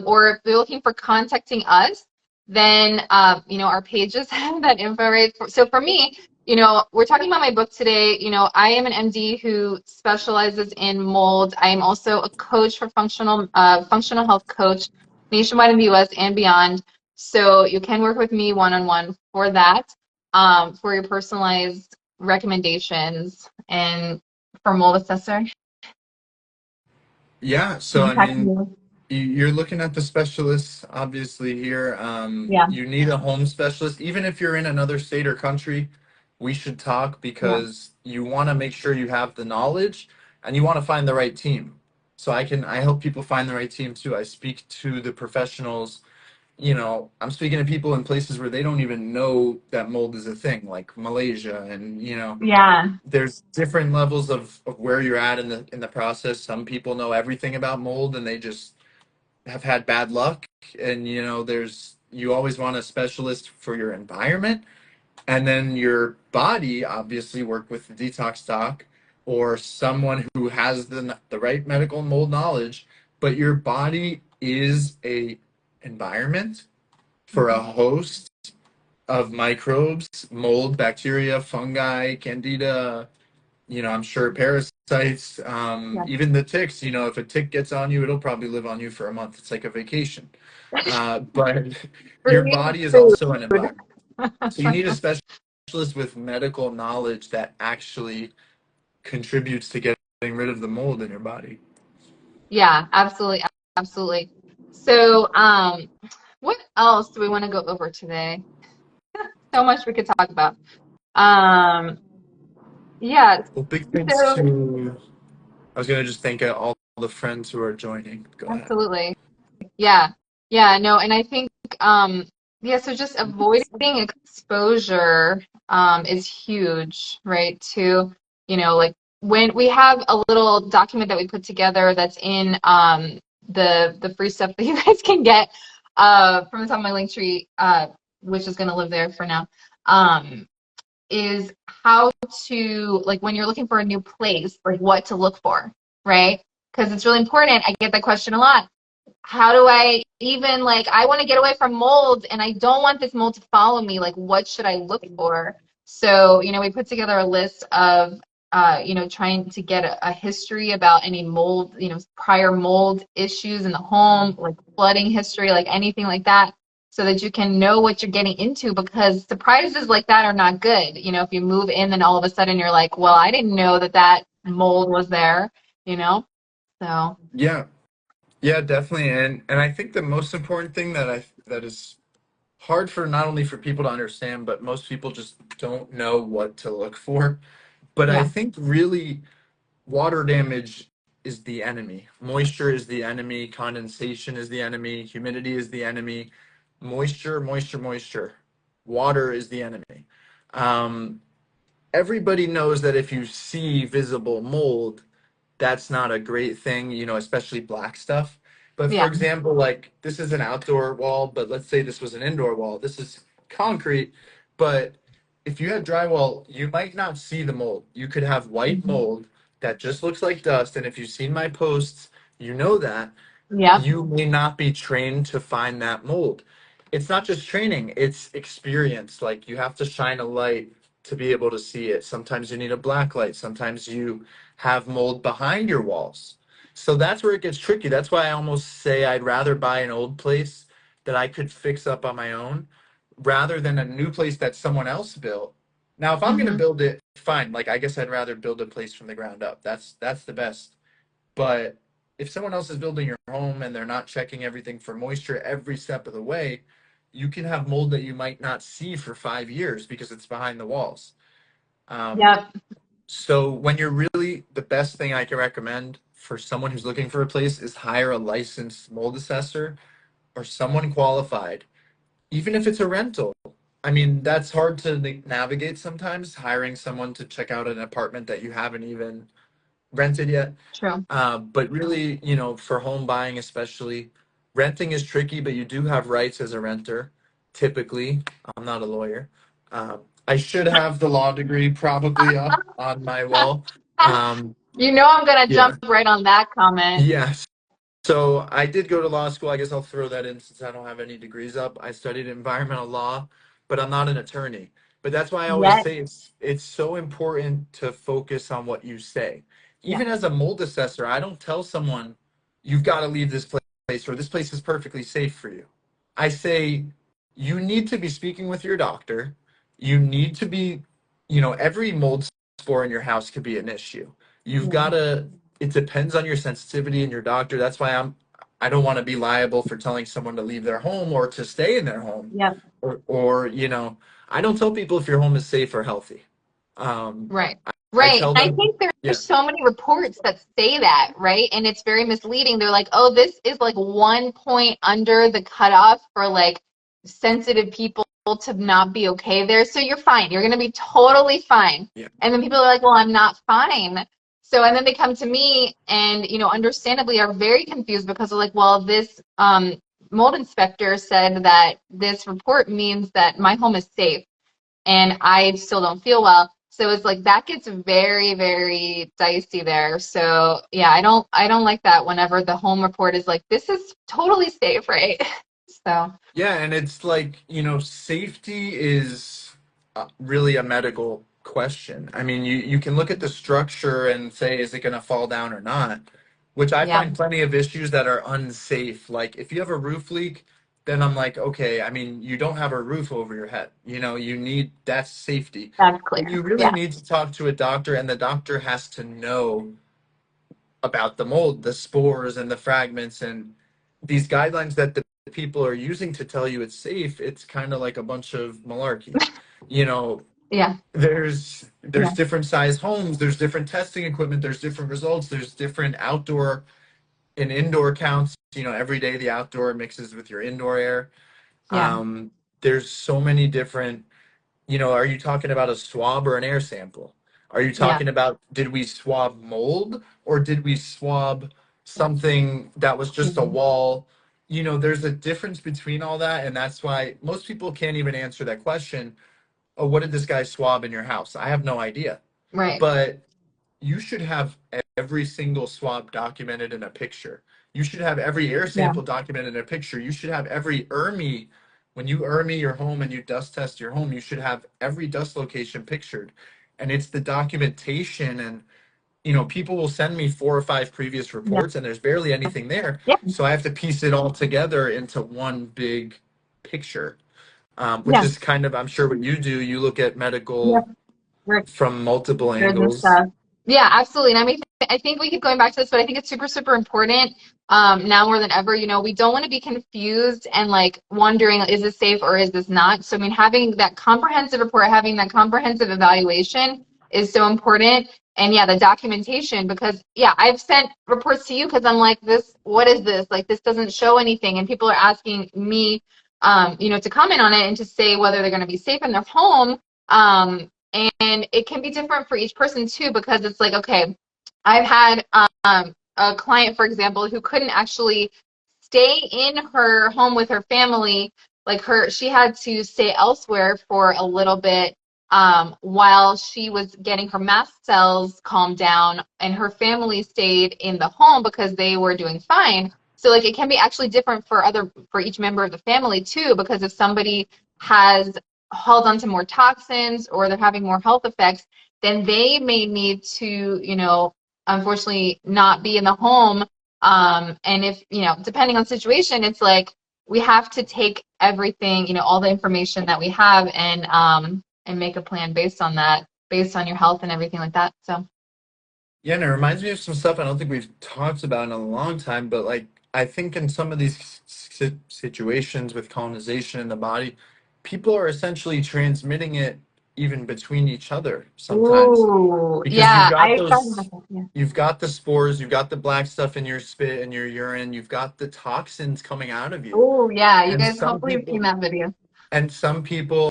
or if you're looking for contacting us, then, you know, our pages have that info right. So for me, we're talking about my book today. I am an MD who specializes in mold. I am also a coach for functional health coach nationwide in the US and beyond. So you can work with me one-on-one for that, for your personalized recommendations and for mold assessor. Yeah, so I Contact mean, me. you're looking at the specialists obviously here. Yeah, You need a home specialist. Even if you're in another state or country, we should talk yeah, because you want to make sure you have the knowledge and you want to find the right team. So I help people find the right team too. I speak to the professionals. I'm speaking to people in places where they don't even know that mold is a thing, like Malaysia, and yeah, there's different levels of where you're at in the process. Some people know everything about mold and they just have had bad luck. And you always want a specialist for your environment, and then your body obviously work with the detox doc or someone who has the right medical mold knowledge. But your body is a environment for a host of microbes, mold, bacteria, fungi, candida, I'm sure parasites, yeah. even the ticks. If a tick gets on you, it'll probably live on you for a month. It's like a vacation. But your Free body is food. also an environment. So you need a specialist with medical knowledge that actually contributes to getting rid of the mold in your body. Yeah, absolutely, absolutely. So, what else do we want to go over today? So much we could talk about. Um, yeah, Well, big thanks so to, I was going to just thank all the friends who are joining. Go ahead. absolutely. Yeah. Yeah, no, and I think yeah, so just avoiding exposure is huge, right? To, like when we have a little document that we put together that's in the free stuff that you guys can get from the top of my link tree, which is gonna live there for now. Um, is how to, like, when you're looking for a new place, like what to look for, right? Because it's really important. I get that question a lot. How do I even, like, I want to get away from mold and I don't want this mold to follow me. Like, what should I look for? So, we put together a list of, trying to get a history about any mold, prior mold issues in the home, like flooding history, like anything like that, so that you can know what you're getting into, because surprises like that are not good. If you move in and all of a sudden you're like, well, I didn't know that that mold was there, you know? So, Yeah, yeah, definitely. And I think the most important thing that is hard for not only for people to understand, but most people just don't know what to look for. But I yeah. think really water damage is the enemy. Moisture is the enemy. Condensation is the enemy. Humidity is the enemy. Moisture, moisture, moisture. Water is the enemy. Um, Everybody knows that if you see visible mold, that's not a great thing, especially black stuff. But for Yeah. example, like this is an outdoor wall, but let's say this was an indoor wall. This is concrete, but if you had drywall, you might not see the mold. You could have white Mhm. mold that just looks like dust. And if you've seen my posts, you know that Yep. you may not be trained to find that mold. It's not just training, it's experience. Like you have to shine a light to be able to see it. Sometimes you need a black light. Sometimes you have mold behind your walls. So that's where it gets tricky. That's why I almost say I'd rather buy an old place that I could fix up on my own rather than a new place that someone else built. Now, if I'm going to Hmm. build it, fine. Like I guess I'd rather build a place from the ground up. That's the best. But if someone else is building your home and they're not checking everything for moisture every step of the way, you can have mold that you might not see for 5 years because it's behind the walls. Um, Yep. so when you're really, the best thing I can recommend for someone who's looking for a place is hire a licensed mold assessor or someone qualified, even if it's a rental. I mean, that's hard to navigate sometimes, hiring someone to check out an apartment that you haven't even rented yet. True. But really, for home buying especially, renting is tricky, but you do have rights as a renter, typically. I'm not a lawyer. I should have the law degree probably up on my wall. Um, I'm gonna jump yeah. right on that comment. Yes. So I did go to law school. I guess I'll throw that in since I don't have any degrees up. I studied environmental law, but I'm not an attorney. But that's why I always Yes. say it's so important to focus on what you say. Yeah. Even as a mold assessor, I don't tell someone you've got to leave this place or this place is perfectly safe for you. I say you need to be speaking with your doctor. You need to be, every mold spore in your house could be an issue. You've got Yeah. to, it depends on your sensitivity and your doctor. That's why I don't want to be liable for telling someone to leave their home or to stay in their home. Yeah. Or I don't tell people if your home is safe or healthy. Um, Right. I Right. tell And I them, think yeah, there's so many reports that say that, right? And it's very misleading. They're like, oh, this is like 1 point under the cutoff for like sensitive people to not be okay there. So you're fine. You're going to be totally fine. yeah, And then people are like, well, I'm not fine. So, and then they come to me and, understandably are very confused because they're like, well, this mold inspector said that this report means that my home is safe and I still don't feel well. So it's like that gets very, very dicey there. So yeah, I don't like that whenever the home report is like, this is totally safe, right? So yeah. And it's like, safety is really a medical question. I mean, you can look at the structure and say, is it going to fall down or not? Which I yeah, find plenty of issues that are unsafe. Like if you have a roof leak, then I'm like, okay, I mean, you don't have a roof over your head. You need that's safety. that's But clear. you really Yeah, need to talk to a doctor, and the doctor has to know about the mold, the spores, and the fragments, and these guidelines that the people are using to tell you it's safe. It's kind of like a bunch of malarkey. You know, yeah, there's yeah, different size homes, there's different testing equipment, there's different results, there's different outdoor and indoor counts. Every day the outdoor mixes with your indoor air. yeah, Um, there's so many different, are you talking about a swab or an air sample? Are you yeah, talking about did we swab mold or did we swab something that was just a mhm, wall? There's a difference between all that, and that's why most people can't even answer that question. Oh, what did this guy swab in your house? I have no idea. right. But you should have every single swab documented in a picture. You should have every air Yeah, sample documented in a picture. You should have every ERMI. When you ERMI your home and you dust test your home, you should have every dust location pictured. And it's the documentation. And, people will send me 4 or 5 previous yeah, reports and there's barely anything there. yeah, So I have to piece it all together into one big picture, which yeah, is kind of, I'm sure what you do. You look at yeah. medical We're from multiple good and angles. stuff. Yeah, absolutely. And I mean, I think we keep going back to this, but I think it's super, super important now more than ever. We don't want to be confused and like wondering, is this safe or is this not? So, I mean, having that comprehensive report, having that comprehensive evaluation is so important. And yeah, the documentation, because yeah, I've sent reports to you because I'm like, what is this? Like, this doesn't show anything. And people are asking me, to comment on it and to say whether they're going to be safe in their home. And it can be different for each person too, because it's like, okay, I've had a client, for example, who couldn't actually stay in her home with her family. Like she had to stay elsewhere for a little bit while she was getting her mast cells calmed down, and her family stayed in the home because they were doing fine. So like it can be actually different for each member of the family too, because if somebody has held onto more toxins or they're having more health effects, then they may need to, unfortunately not be in the home. And if, depending on the situation, it's like we have to take everything, all the information that we have and make a plan based on that, based on your health and everything like that. So Yeah, and it reminds me of some stuff I don't think we've talked about in a long time, but like I think in some of these situations with colonization in the body, people are essentially transmitting it even between each other sometimes ooh, because yeah, I've thought about that. Yeah. you've got the spores, you've got the black stuff in your spit and your urine, you've got the toxins coming out of you. Oh, yeah. You And guys some hopefully have seen people that video. and some people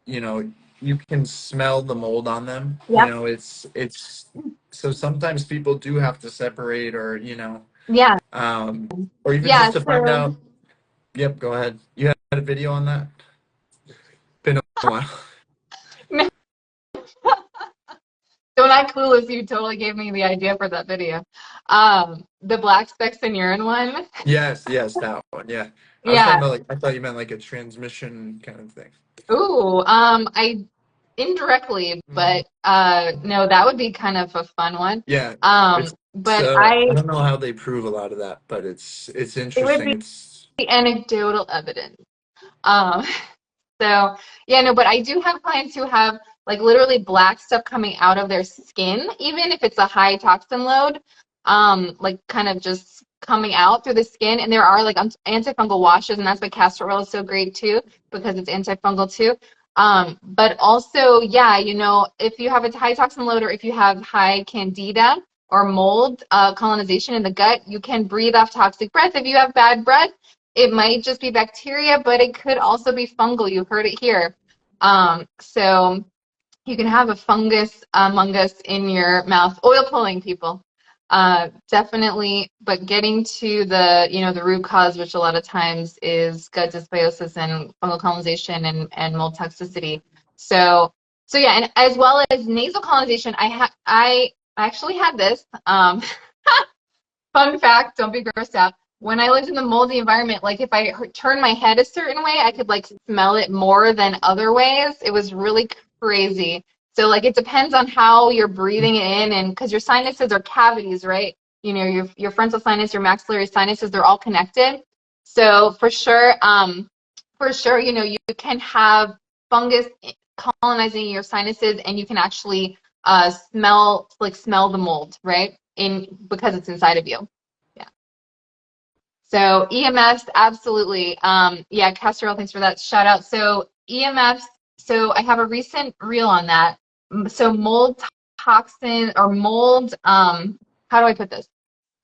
you know, you can smell the mold on them. Yep. It's so sometimes people do have to separate Yeah. or even Yeah. just to find So out. Yep, go ahead. You had a video on that? Been a while. so when I clueless, you totally gave me the idea for that video. The black specks in urine one. Yes, that one. Yeah. I was talking Yeah. about like I thought you meant like a transmission kind of thing. I indirectly, but no, that would be kind of a fun one. Yeah, it's But I don't know how they prove a lot of that, but it's it would interesting. be It's anecdotal evidence. Um, so yeah, no, but I do have clients who have like literally black stuff coming out of their skin, even if it's a high toxin load, like kind of just coming out through the skin. And there are like antifungal washes, and that's why castor oil is so great too, because it's antifungal too. But also, yeah, if you have a high toxin load or if you have high candida or mold colonization in the gut, you can breathe off toxic breath. If you have bad breath, it might just be bacteria, but it could also be fungal. You heard it here. So you can have a fungus mungus in your mouth. Oil pulling, people. Definitely, but getting to the root cause, which a lot of times is gut dysbiosis and fungal colonization and mold toxicity. So, so yeah, and as well as nasal colonization, I actually had this. Fun fact, don't be grossed out. When I lived in the moldy environment, like if I turn my head a certain way, I could like smell it more than other ways. It was really crazy. So like it depends on how you're breathing it in, and because your sinuses are cavities, right? Your frontal sinus, your maxillary sinuses, they're all connected. So for sure, you can have fungus colonizing your sinuses, and you can actually smell the mold, right? Because it's inside of you. Yeah. So EMFs, absolutely. Yeah, castor oil, thanks for that shout out. So EMFs, so I have a recent reel on that. So mold toxin or mold, how do I put this?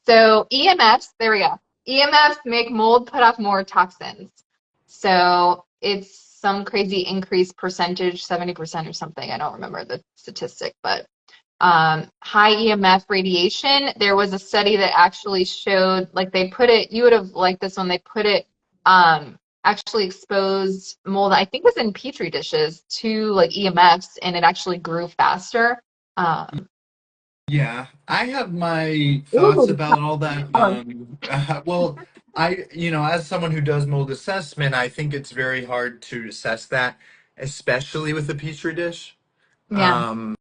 So EMFs, there we go. EMFs make mold put off more toxins. So it's some crazy increased percentage, 70% or something. I don't remember the statistic, but high EMF radiation. There was a study that actually showed, like they put it, you would have liked this one, they put it, actually exposed mold, I think it was in Petri dishes to like EMFs, and it actually grew faster. Um, yeah, I have my thoughts Ooh, about all that. Well, as someone who does mold assessment, I think it's very hard to assess that, especially with a petri dish. yeah. Um,